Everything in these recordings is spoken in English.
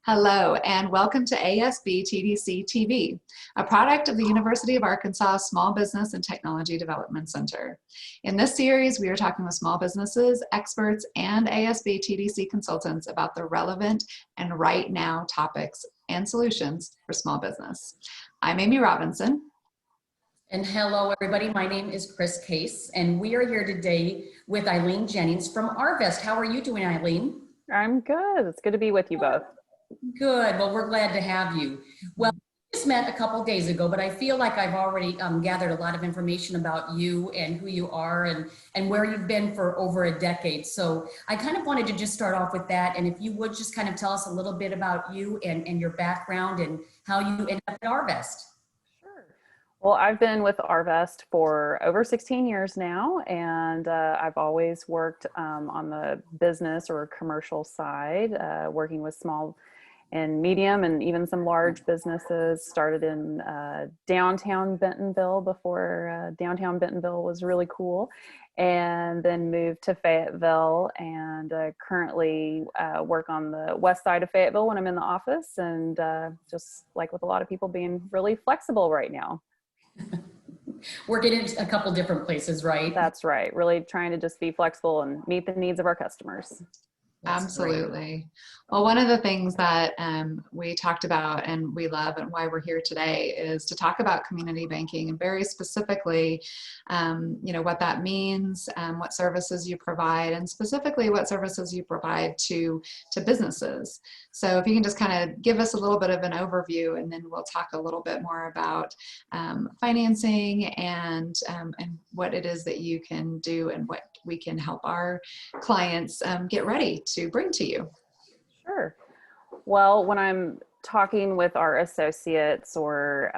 Hello, and welcome to ASB TDC TV, a product of the University of Arkansas Small Business and Technology Development Center. In this series, we are talking with small businesses, experts, and ASB TDC consultants about the relevant and right now topics and solutions for small business. I'm Amy Robinson. And hello, everybody. My name is Chris Case, and we are here today with Eileen Jennings from Arvest. How are you doing, Eileen? I'm good. It's good to be with you both. Good. Well, we're glad to have you. Well, we just met a couple days ago, but I feel like I've already gathered a lot of information about you and who you are and where you've been for over a decade. So I kind of wanted to just start off with that. And if you would just kind of tell us a little bit about you and your background and how you ended up at Arvest. Sure. Well, I've been with Arvest for over 16 years now, and I've always worked on the business or commercial side, working with small and medium and even some large businesses. Started in downtown Bentonville before downtown Bentonville was really cool, and then moved to Fayetteville, and currently work on the west side of Fayetteville when I'm in the office, and just like with a lot of people, being really flexible right now. Working in a couple different places, right? That's right. Really trying to just be flexible and meet the needs of our customers. Absolutely. Well, one of the things that we talked about and we love and why we're here today is to talk about community banking and very specifically, what that means, what services you provide, and specifically what services you provide to businesses. So if you can just kind of give us a little bit of an overview, and then we'll talk a little bit more about financing and what it is that you can do and what we can help our clients get ready to bring to you. Sure. Well, when I'm talking with our associates or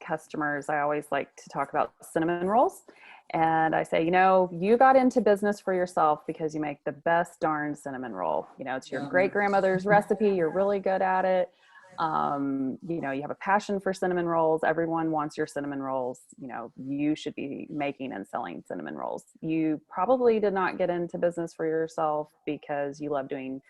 customers, I always like to talk about cinnamon rolls. And I say, you got into business for yourself because you make the best darn cinnamon roll. It's your great grandmother's recipe. You're really good at it. You have a passion for cinnamon rolls. Everyone wants your cinnamon rolls. You should be making and selling cinnamon rolls. You probably did not get into business for yourself because you love doing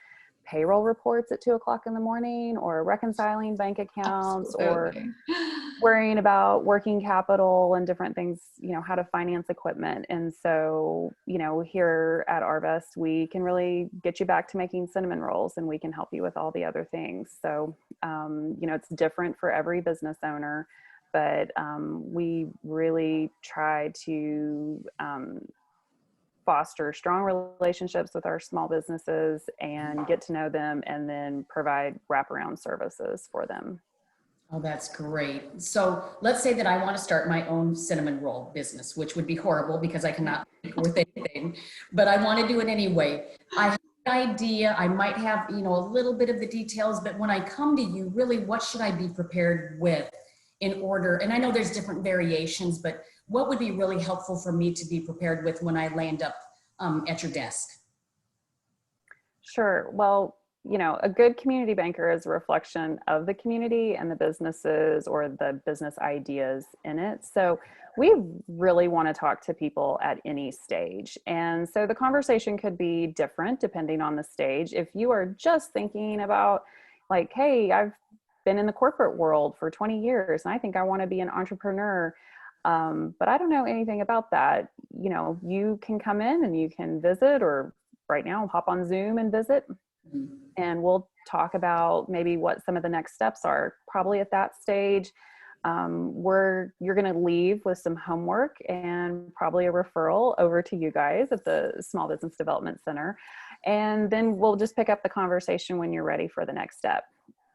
payroll reports at 2:00 in the morning, or reconciling bank accounts, Absolutely. or worrying about working capital and different things, how to finance equipment. And so, here at Arvest, we can really get you back to making cinnamon rolls, and we can help you with all the other things. So, it's different for every business owner, but we really try to foster strong relationships with our small businesses and get to know them, and then provide wraparound services for them. Oh, that's great. So let's say that I want to start my own cinnamon roll business, which would be horrible because I cannot make with anything, but I want to do it anyway. I have an idea. I might have, a little bit of the details, but when I come to you, really, what should I be prepared with in order? And I know there's different variations, but what would be really helpful for me to be prepared with when I land up at your desk? Sure. Well, a good community banker is a reflection of the community and the businesses or the business ideas in it. So we really want to talk to people at any stage. And so the conversation could be different depending on the stage. If you are just thinking about like, hey, I've been in the corporate world for 20 years and I think I want to be an entrepreneur, but I don't know anything about that. You can come in and you can visit, or right now hop on Zoom and visit. And we'll talk about maybe what some of the next steps are. Probably at that stage, you're going to leave with some homework and probably a referral over to you guys at the Small Business Development Center. And then we'll just pick up the conversation when you're ready for the next step.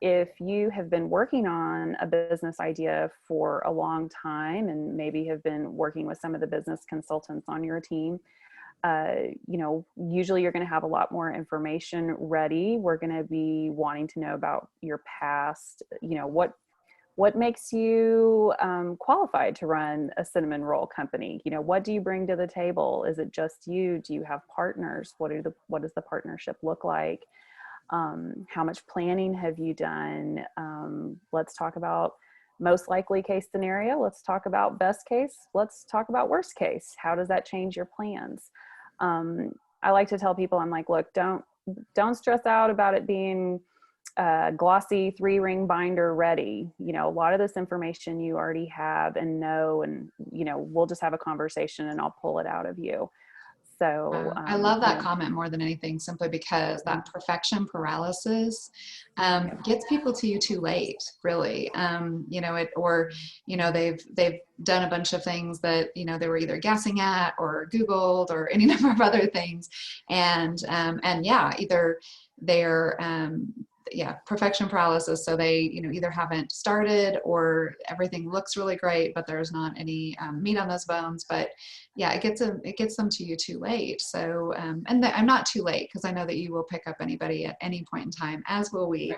If you have been working on a business idea for a long time and maybe have been working with some of the business consultants on your team, usually you're going to have a lot more information ready. We're going to be wanting to know about your past, what makes you qualified to run a cinnamon roll company? What do you bring to the table? Is it just you? Do you have partners? What does the partnership look like? How much planning have you done? Let's talk about most likely case scenario. Let's talk about best case. Let's talk about worst case. How does that change your plans? I like to tell people, I'm like, look, don't stress out about it being glossy 3-ring binder ready. You know, a lot of this information you already have and know, and, you know, we'll just have a conversation and I'll pull it out of you. So I love that you know, comment more than anything, simply because that perfection paralysis gets people to you too late, really. You know, or, you know, they've done a bunch of things that, you know, they were either guessing at or Googled or any number of other things. And yeah, either they're, perfection paralysis. So they, you know, either haven't started or everything looks really great, but there's not any meat on those bones. But yeah, it gets them to you too late. So, I'm not too late, because I know that you will pick up anybody at any point in time, as will we.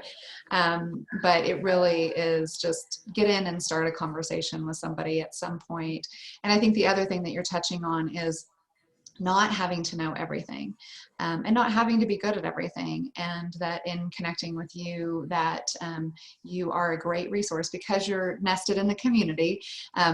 But it really is just get in and start a conversation with somebody at some point. And I think the other thing that you're touching on is not having to know everything, and not having to be good at everything, and that in connecting with you, that you are a great resource because you're nested in the community.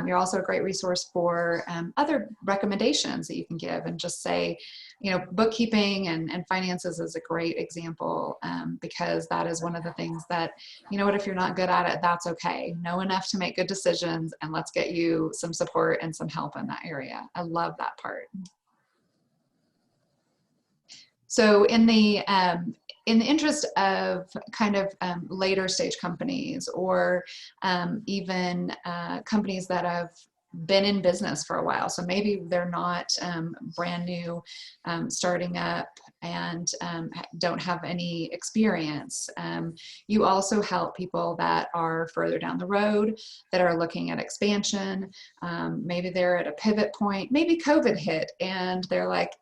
You're also a great resource for other recommendations that you can give, and just say, you know, bookkeeping and finances is a great example, because that is one of the things that, you know what, if you're not good at it, that's okay. Know enough to make good decisions, and let's get you some support and some help in that area. I love that part. So in the interest of kind of later stage companies, or even companies that have been in business for a while, so maybe they're not brand new, starting up, and don't have any experience. You also help people that are further down the road, that are looking at expansion. Maybe they're at a pivot point, maybe COVID hit and they're like,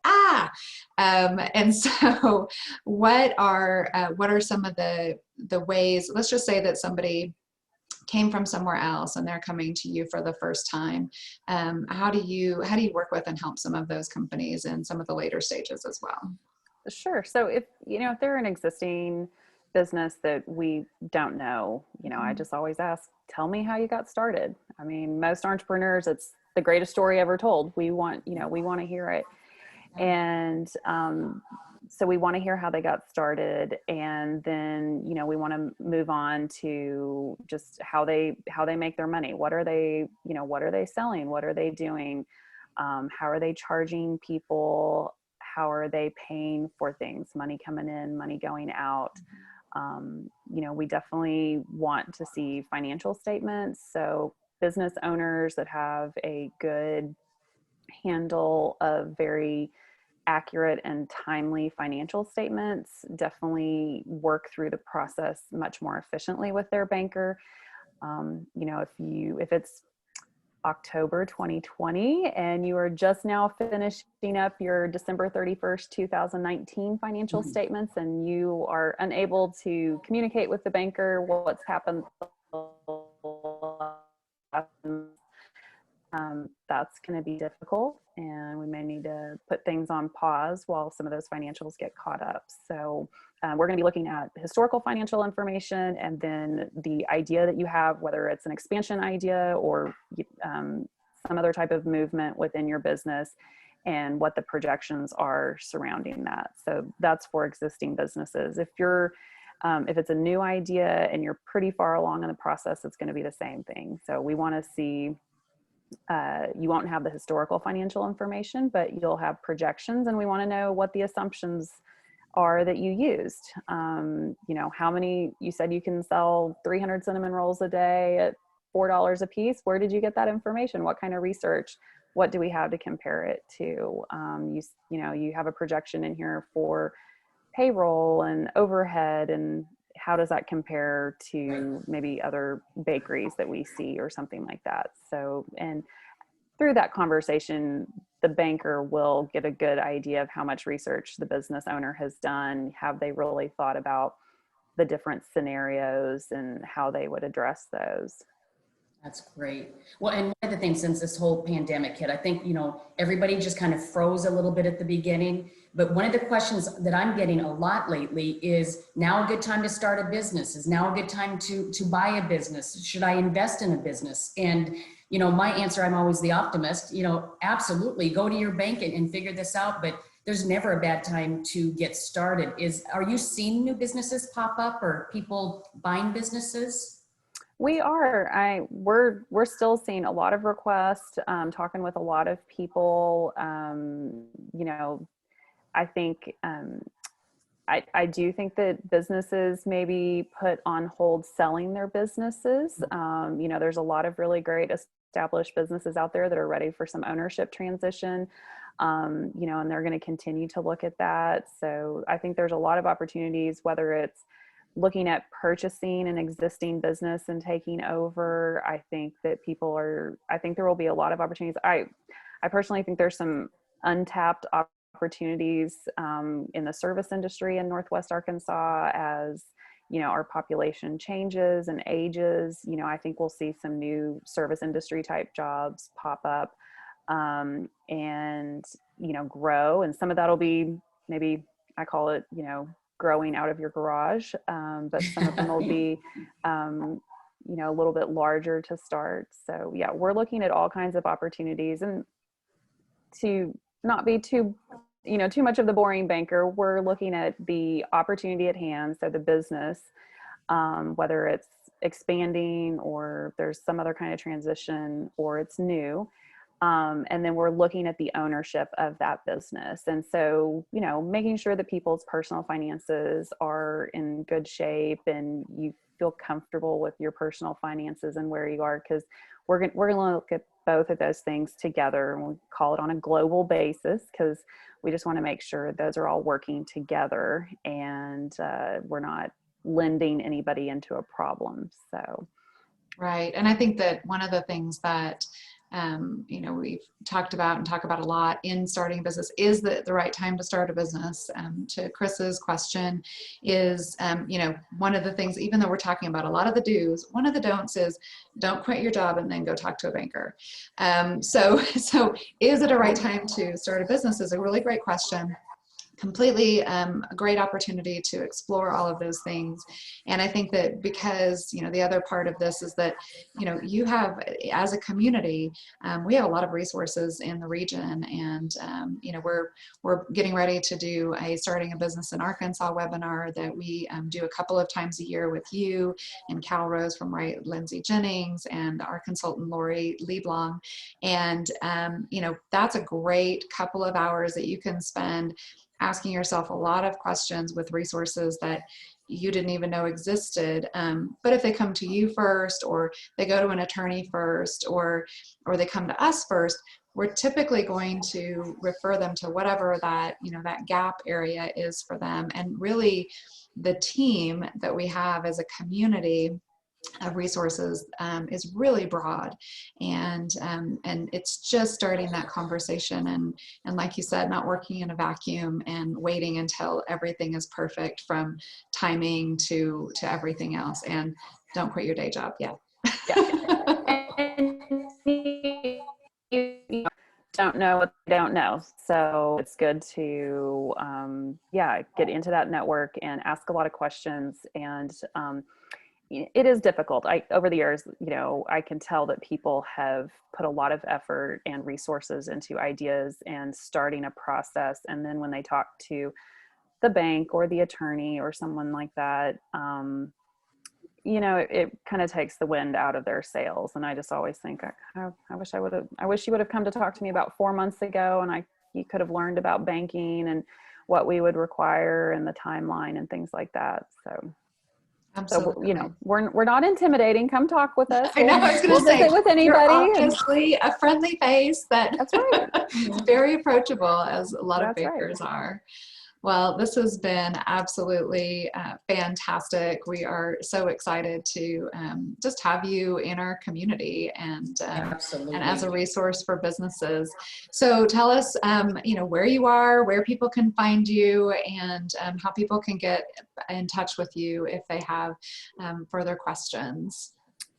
and so what are some of the ways? Let's just say that somebody came from somewhere else and they're coming to you for the first time. How do you work with and help some of those companies in some of the later stages as well? Sure. So if they're an existing business that we don't know, I just always ask, tell me how you got started. I mean, most entrepreneurs, it's the greatest story ever told. We want to hear it. And so we want to hear how they got started, and then we want to move on to just how they make their money. What are they selling? What are they doing? How are they charging people? How are they paying for things? Money coming in, money going out. We definitely want to see financial statements. So business owners that have a good handle of very accurate and timely financial statements definitely work through the process much more efficiently with their banker. If it's October 2020 and you are just now finishing up your December 31st, 2019 financial statements, and you are unable to communicate with the banker what's happened, that's going to be difficult, and we may need to put things on pause while some of those financials get caught up. So we're going to be looking at historical financial information, and then the idea that you have, whether it's an expansion idea or some other type of movement within your business, and what the projections are surrounding that. So that's for existing businesses. If it's a new idea and you're pretty far along in the process, it's going to be the same thing. So we want to see, you won't have the historical financial information, but you'll have projections, and we want to know what the assumptions are that you used. How many, you said you can sell 300 cinnamon rolls a day at $4 a piece. Where did you get that information? What kind of research? What do we have to compare it to? You have a projection in here for payroll and overhead, and how does that compare to maybe other bakeries that we see or something like that? So, and through that conversation, the banker will get a good idea of how much research the business owner has done. Have they really thought about the different scenarios and how they would address those? That's great. Well, and one of the things, since this whole pandemic hit, I think, everybody just kind of froze a little bit at the beginning. But one of the questions that I'm getting a lot lately is, now a good time to start a business? Is now a good time to buy a business? Should I invest in a business? And, my answer, I'm always the optimist, absolutely go to your bank and figure this out. But there's never a bad time to get started. Are you seeing new businesses pop up or people buying businesses? We are. We're still seeing a lot of requests, talking with a lot of people. You know, I think I do think that businesses maybe put on hold selling their businesses. You know, there's a lot of really great established businesses out there that are ready for some ownership transition. You know, and they're going to continue to look at that. So I think there's a lot of opportunities, whether it's looking at purchasing an existing business and taking over. I think that I think there will be a lot of opportunities. I personally think there's some untapped opportunities in the service industry in Northwest Arkansas as, you know, our population changes and ages. You know, I think we'll see some new service industry type jobs pop up and, you know, grow. And some of that'll be, maybe I call it, you know, growing out of your garage. But some of them will be, you know, a little bit larger to start. So yeah, we're looking at all kinds of opportunities, and to not be too much of the boring banker, we're looking at the opportunity at hand. So the business, whether it's expanding or there's some other kind of transition or it's new. And then we're looking at the ownership of that business. And so, you know, making sure that people's personal finances are in good shape and you feel comfortable with your personal finances and where you are, because we're going to look at both of those things together, and we call it on a global basis, because we just want to make sure those are all working together and we're not lending anybody into a problem. So. Right. And I think that one of the things that you know, we've talked about and talk about a lot in starting a business is the right time to start a business. To Chris's question is, you know, one of the things, even though we're talking about a lot of the do's, one of the don'ts is don't quit your job and then go talk to a banker. So is it a right time to start a business is a really great question. Completely a great opportunity to explore all of those things. And I think that because, you know, the other part of this is that, you know, you have, as a community, we have a lot of resources in the region, and, you know, we're getting ready to do a Starting a Business in Arkansas webinar that we do a couple of times a year with you and Cal Rose from Lindsay Jennings and our consultant Lori Lieblong. And, you know, that's a great couple of hours that you can spend asking yourself a lot of questions with resources that you didn't even know existed. But if they come to you first, or they go to an attorney first, or they come to us first, we're typically going to refer them to whatever that, you know, that gap area is for them. And really the team that we have as a community of resources is really broad, and it's just starting that conversation, and like you said, not working in a vacuum and waiting until everything is perfect, from timing to everything else. And don't quit your day job yet. You don't know what they don't know, so it's good to get into that network and ask a lot of questions. And it is difficult. Over the years, you know, I can tell that people have put a lot of effort and resources into ideas and starting a process. And then when they talk to the bank or the attorney or someone like that, you know, it kind of takes the wind out of their sails. And I just always think, I wish you would have come to talk to me about 4 months ago, and you could have learned about banking and what we would require and the timeline and things like that. So. Absolutely. So, you know, we're not intimidating. Come talk with us. I know. I was going to say, visit with anybody. You're obviously a friendly face that's right. It's very approachable, as a lot of bakers right. are. Well, this has been absolutely fantastic. We are so excited to just have you in our community and as a resource for businesses. So tell us, you know, where you are, where people can find you, and how people can get in touch with you if they have further questions.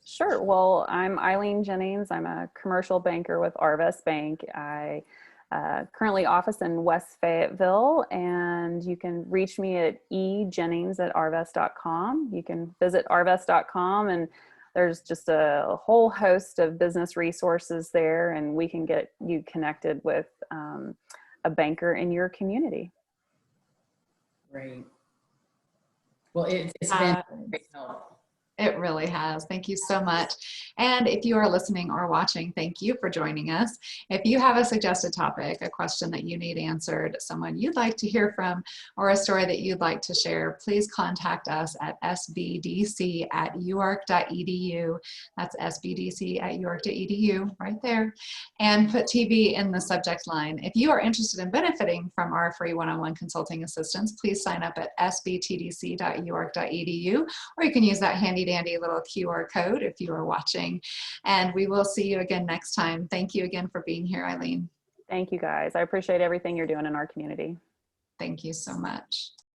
Sure. Well, I'm Eileen Jennings. I'm a commercial banker with Arvest Bank. I currently office in West Fayetteville, and you can reach me at ejennings@arvest.com. You can visit arvest.com, and there's just a whole host of business resources there, and we can get you connected with a banker in your community. Great. Well, it's been great help. It really has. Thank you so much. And if you are listening or watching, thank you for joining us. If you have a suggested topic, a question that you need answered, someone you'd like to hear from, or a story that you'd like to share, please contact us at sbdc@uark.edu. That's sbdc@uark.edu right there. And put TV in the subject line. If you are interested in benefiting from our free one-on-one consulting assistance, please sign up at sbtdc.uark.edu, or you can use that handy dandy little QR code if you are watching. And we will see you again next time. Thank you again for being here, Eileen. Thank you guys. I appreciate everything you're doing in our community. Thank you so much.